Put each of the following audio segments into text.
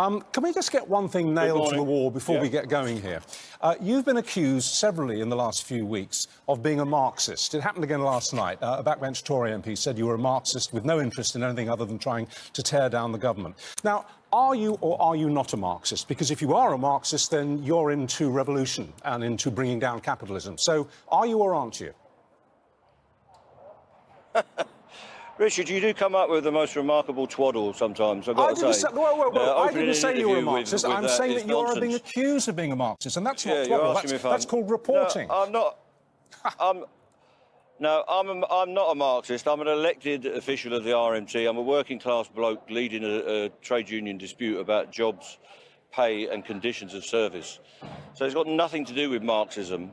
Can we just get one thing nailed to the wall before we get going here? You've been accused severally in the last few weeks of being a Marxist. It happened again last night. A backbench Tory MP said you were a Marxist with no interest in anything other than trying to tear down the government. Now, are you or are you not a Marxist? Because if you are a Marxist, then you're into revolution and into bringing down capitalism. So are you or aren't you? Richard, you do come up with the most remarkable twaddle sometimes, I've got to say. I didn't say you were a Marxist. I'm saying that you're nonsense. being accused of being a Marxist, and that's not Yeah, twaddle. That's called reporting. No, I'm not. I'm not a Marxist. I'm an elected official of the RMT. I'm a working-class bloke leading a trade union dispute about jobs, pay and conditions of service. So it's got nothing to do with Marxism.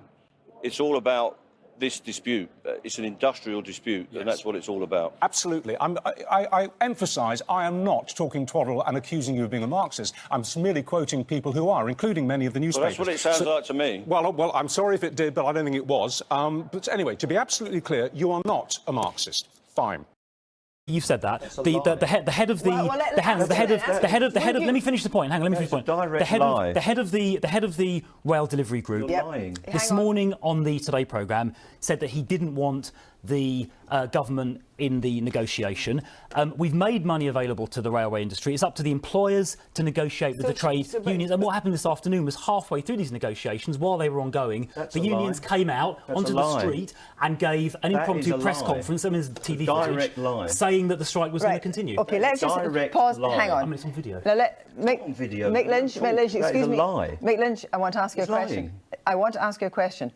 It's all about this dispute. It's an industrial dispute, and that's what it's all about. Absolutely. I emphasise I am not talking twaddle and accusing you of being a Marxist. I'm merely quoting people who are, including many of the newspapers. Well, that's what it sounds like to me. Well, I'm sorry if it did, but I don't think it was. But anyway, to be absolutely clear, you are not a Marxist. Fine. You've said that. The head of the let me finish the point. Hang on, let me finish the point. The head of the rail delivery group this morning on the Today programme said that he didn't want the government in the negotiation. We've made money available to the railway industry. It's up to the employers to negotiate with the trade unions. And what happened this afternoon was halfway through these negotiations, while they were ongoing, the unions came out onto the street and gave an impromptu press conference, I mean, there's TV footage, saying that the strike was going to continue. OK, let's just pause. Hang on. I mean, it's on video. Now, Mick Lynch, excuse me. Mick Lynch, I want to ask you a question. I want to ask you a question.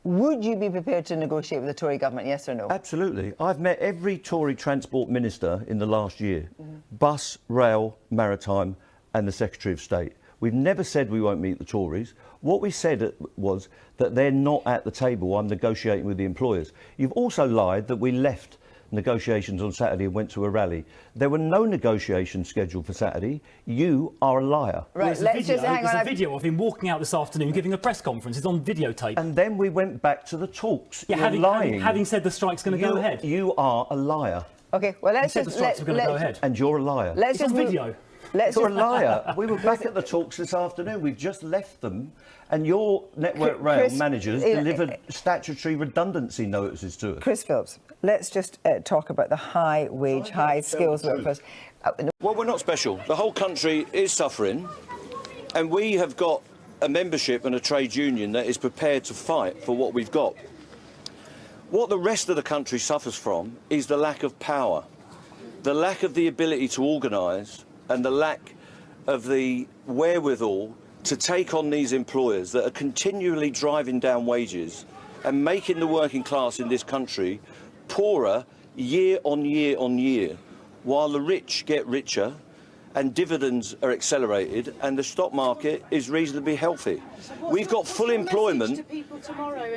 Would you be prepared to negotiate with the Tory government, yes or no? Absolutely. I've met every Tory transport minister in the last year. Bus, rail, maritime and the Secretary of State. We've never said we won't meet the Tories. What we said was that they're not at the table. I'm negotiating with the employers. You've also lied that we left negotiations on Saturday and went to a rally. There were no negotiations scheduled for Saturday. You are a liar. Right, let's just hang on. There's a video of him walking out this afternoon giving a press conference. It's on videotape. And then we went back to the talks. Yeah, having said the strike's going to go ahead. You are a liar. OK, well, let's just... the strikes were going to go ahead. And you're a liar. Let's just video. You're a liar. We were back at the talks this afternoon. We've just left them. And your Network Rail managers delivered statutory redundancy notices to us. Chris Phillips, let's just talk about the high-wage, high-skills workforce. Well, we're not special. The whole country is suffering, and we have got a membership and a trade union that is prepared to fight for what we've got. What the rest of the country suffers from is the lack of power, the lack of the ability to organise, and the lack of the wherewithal to take on these employers that are continually driving down wages and making the working class in this country poorer year on year on year, while the rich get richer and dividends are accelerated and the stock market is reasonably healthy. We've got full employment.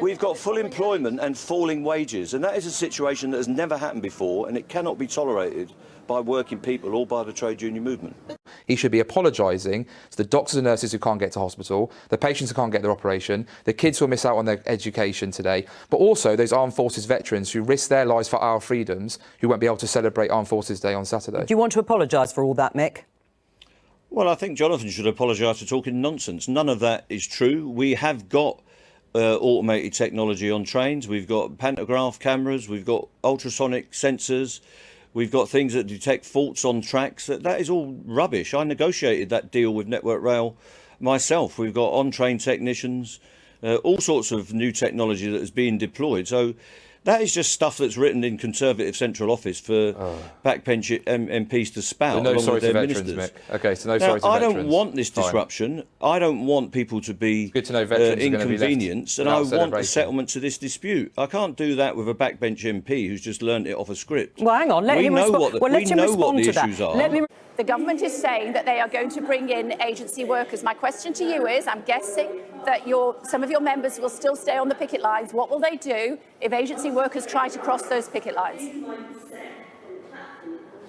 We've got full employment and falling wages, and that is a situation that has never happened before, and it cannot be tolerated by working people or by the trade union movement. He should be apologising to the doctors and nurses who can't get to hospital, the patients who can't get their operation, the kids who will miss out on their education today, but also those armed forces veterans who risk their lives for our freedoms, who won't be able to celebrate Armed Forces Day on Saturday. Do you want to apologise for all that, Mick? Well, I think Jonathan should apologise for talking nonsense. None of that is true. We have got automated technology on trains. We've got pantograph cameras. We've got ultrasonic sensors. We've got things that detect faults on tracks. That is all rubbish. I negotiated that deal with Network Rail myself. We've got on-train technicians, all sorts of new technology that is being deployed. So that is just stuff that's written in Conservative Central Office for backbench MPs to spout. So no along sorry with to their veterans, ministers. Mick. OK, so no sorry to I veterans. don't want this disruption. I don't want people to be good to know veterans inconvenienced, and I want a settlement to this dispute. I can't do that with a backbench MP who's just learned it off a script. Well, hang on. Let him respond to that. The government is saying that they are going to bring in agency workers. My question to you is, I'm guessing that some of your members will still stay on the picket lines. What will they do if agency workers try to cross those picket lines?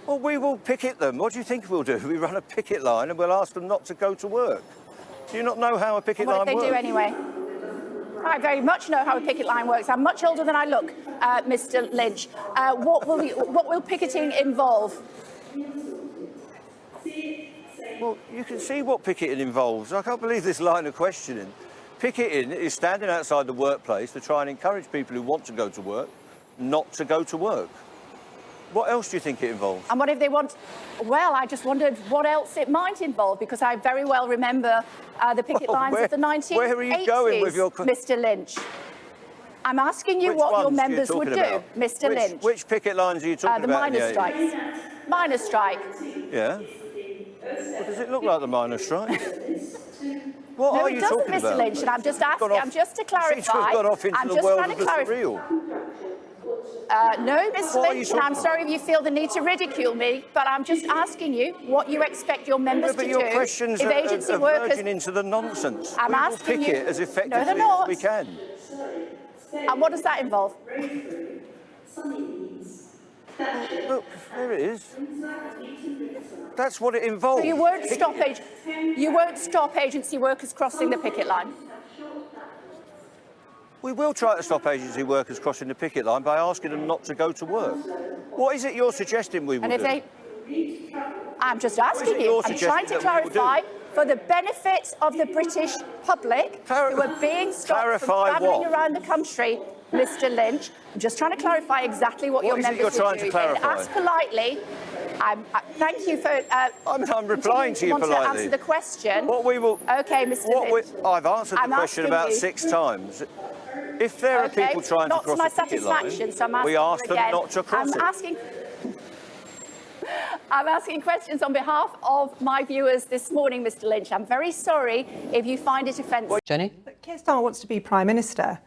Well, we will picket them. What do you think we'll do? We run a picket line and we'll ask them not to go to work. Do you not know how a picket line works? What if they do anyway? I very much know how a picket line works. I'm much older than I look, Mr. Lynch. What will picketing involve? Well, you can see what picketing involves. I can't believe this line of questioning. Picketing is standing outside the workplace to try and encourage people who want to go to work not to go to work. What else do you think it involves? And what if they want... Well, I just wondered what else it might involve, because I very well remember the picket lines of the 1980s, where are you going with your... Mr Lynch. I'm asking you what your members would do, Mr Lynch. Which picket lines are you talking about? The miners' strikes. Miners' strike. Yeah. Well, does it look like the miners' strike? What no, are you talking about? No, it doesn't, Mr Lynch, and I'm just asking, I'm just to clarify. We've gone off into the world of the surreal. No, Mr Lynch, and I'm sorry if you feel the need to ridicule me, but I'm just asking you what you expect your members to do. But your questions are verging into the nonsense. I'm asking you... as effectively as we can. And what does that involve? Look, there it is. That's what it involves. So you won't stop agency workers crossing the picket line? We will try to stop agency workers crossing the picket line by asking them not to go to work. What is it you're suggesting we will do? I'm just asking you. I'm trying to clarify for the benefit of the British public who are being stopped from travelling around the country, Mr Lynch. I'm just trying to clarify exactly what your members will do. And ask politely. Thank you for... I'm replying to you politely. Want to answer the question? What we will... OK, Mr Lynch. I've answered the question about 6 times. If there are people trying to cross the picket line, we ask them not to cross it. I'm asking questions on behalf of my viewers this morning, Mr Lynch. I'm very sorry if you find it offensive. Jenny? Keir Starmer wants to be Prime Minister.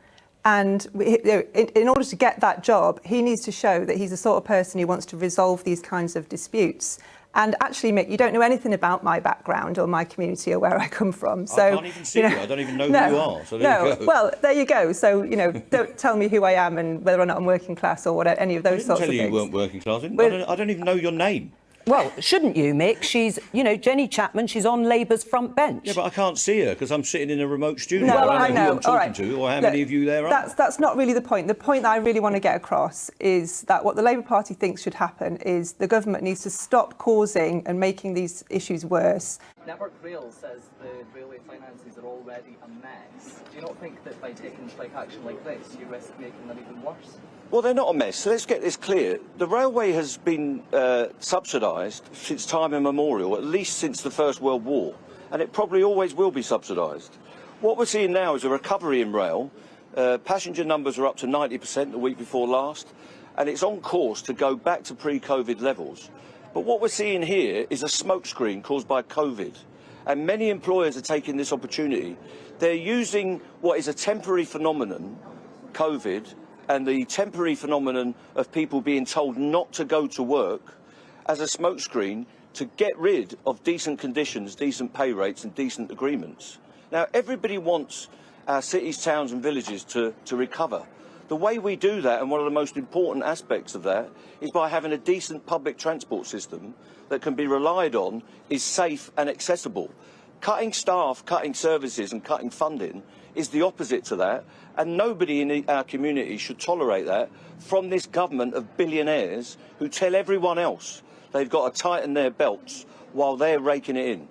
And in order to get that job, he needs to show that he's the sort of person who wants to resolve these kinds of disputes. And actually, Mick, you don't know anything about my background or my community or where I come from. So, I can't even see you. I don't even know who you are. So there you go. Well, there you go. So, don't tell me who I am and whether or not I'm working class or whatever, any of those sorts of things. I didn't tell you you weren't working class. I don't even know your name. Well, shouldn't you, Mick? She's, Jenny Chapman, she's on Labour's front bench. Yeah, but I can't see her because I'm sitting in a remote studio. No, I don't know who I'm talking right. to or how many of you there are. That's not really the point. The point that I really want to get across is that what the Labour Party thinks should happen is the government needs to stop causing and making these issues worse. Network Rail says the railway finances are already a mess. Do you not think that by taking strike action like this, you risk making them even worse? Well, they're not a mess. So let's get this clear. The railway has been subsidised since time immemorial, at least since the First World War, and it probably always will be subsidised. What we're seeing now is a recovery in rail. Passenger numbers are up to 90% the week before last, and it's on course to go back to pre-COVID levels. But what we're seeing here is a smokescreen caused by COVID, and many employers are taking this opportunity. They're using what is a temporary phenomenon, COVID, and the temporary phenomenon of people being told not to go to work as a smokescreen to get rid of decent conditions, decent pay rates and decent agreements. Now, everybody wants our cities, towns and villages to recover. The way we do that, and one of the most important aspects of that, is by having a decent public transport system that can be relied on, is safe and accessible. Cutting staff, cutting services and cutting funding is the opposite to that, and nobody in our community should tolerate that from this government of billionaires who tell everyone else they've got to tighten their belts while they're raking it in.